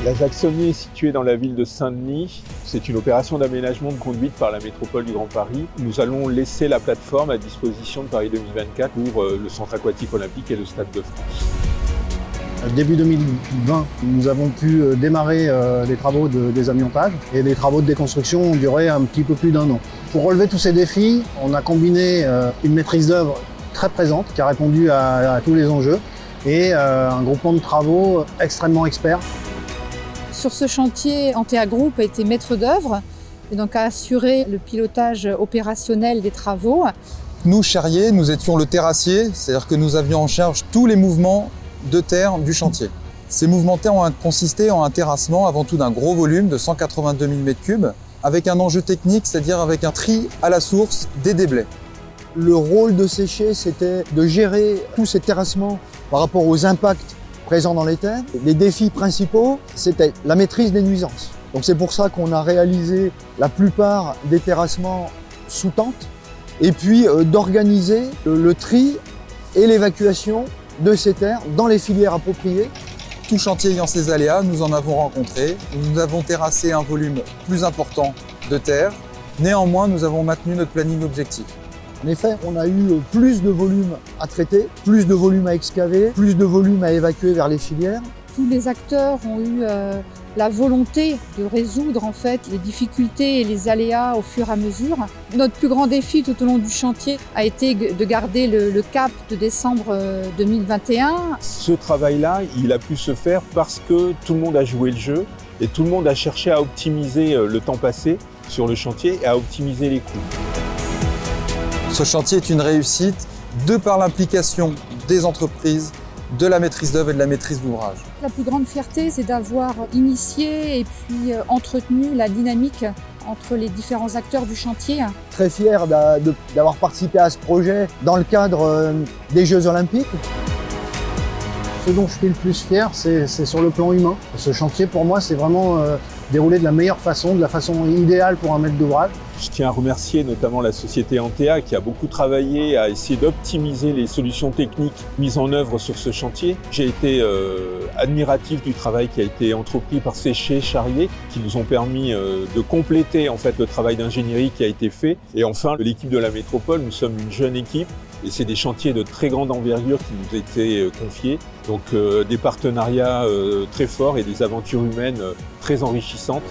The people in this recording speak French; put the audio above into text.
La Jacksonnier est située dans la ville de Saint-Denis. C'est une opération d'aménagement de conduite par la métropole du Grand Paris. Nous allons laisser la plateforme à disposition de Paris 2024 pour le centre aquatique olympique et le Stade de France. Début 2020, nous avons pu démarrer les travaux de désamiantage et les travaux de déconstruction ont duré un petit peu plus d'1 an. Pour relever tous ces défis, on a combiné une maîtrise d'œuvre très présente qui a répondu à tous les enjeux et un groupement de travaux extrêmement expert. Sur ce chantier, Antea Group a été maître d'œuvre et donc a assuré le pilotage opérationnel des travaux. Nous, charriers, nous étions le terrassier, c'est-à-dire que nous avions en charge tous les mouvements de terre du chantier. Ces mouvements de terre ont consisté en un terrassement avant tout d'un gros volume de 182 000 m3 avec un enjeu technique, c'est-à-dire avec un tri à la source des déblais. Le rôle de sécher, c'était de gérer tous ces terrassements par rapport aux impacts présents dans les terres. Les défis principaux, c'était la maîtrise des nuisances. Donc c'est pour ça qu'on a réalisé la plupart des terrassements sous tente et puis d'organiser le tri et l'évacuation de ces terres dans les filières appropriées. Tout chantier ayant ses aléas, nous en avons rencontré. Nous avons terrassé un volume plus important de terre. Néanmoins, nous avons maintenu notre planning objectif. En effet, on a eu plus de volume à traiter, plus de volume à excaver, plus de volume à évacuer vers les filières. Tous les acteurs ont eu la volonté de résoudre en fait les difficultés et les aléas au fur et à mesure. Notre plus grand défi tout au long du chantier a été de garder le cap de décembre 2021. Ce travail-là, il a pu se faire parce que tout le monde a joué le jeu et tout le monde a cherché à optimiser le temps passé sur le chantier et à optimiser les coûts. Ce chantier est une réussite de par l'implication des entreprises, de la maîtrise d'œuvre et de la maîtrise d'ouvrage. La plus grande fierté, c'est d'avoir initié et puis entretenu la dynamique entre les différents acteurs du chantier. Très fier d'avoir participé à ce projet dans le cadre des Jeux Olympiques. Ce dont je suis le plus fier, c'est sur le plan humain. Ce chantier, pour moi, c'est vraiment déroulé de la meilleure façon, de la façon idéale pour un maître d'ouvrage. Je tiens à remercier notamment la société Antea qui a beaucoup travaillé à essayer d'optimiser les solutions techniques mises en œuvre sur ce chantier. J'ai été admiratif du travail qui a été entrepris par Séché, Charrier, qui nous ont permis de compléter en fait le travail d'ingénierie qui a été fait. Et enfin, l'équipe de la métropole, nous sommes une jeune équipe et c'est des chantiers de très grande envergure qui nous étaient confiés. Donc des partenariats très forts et des aventures humaines très enrichissantes.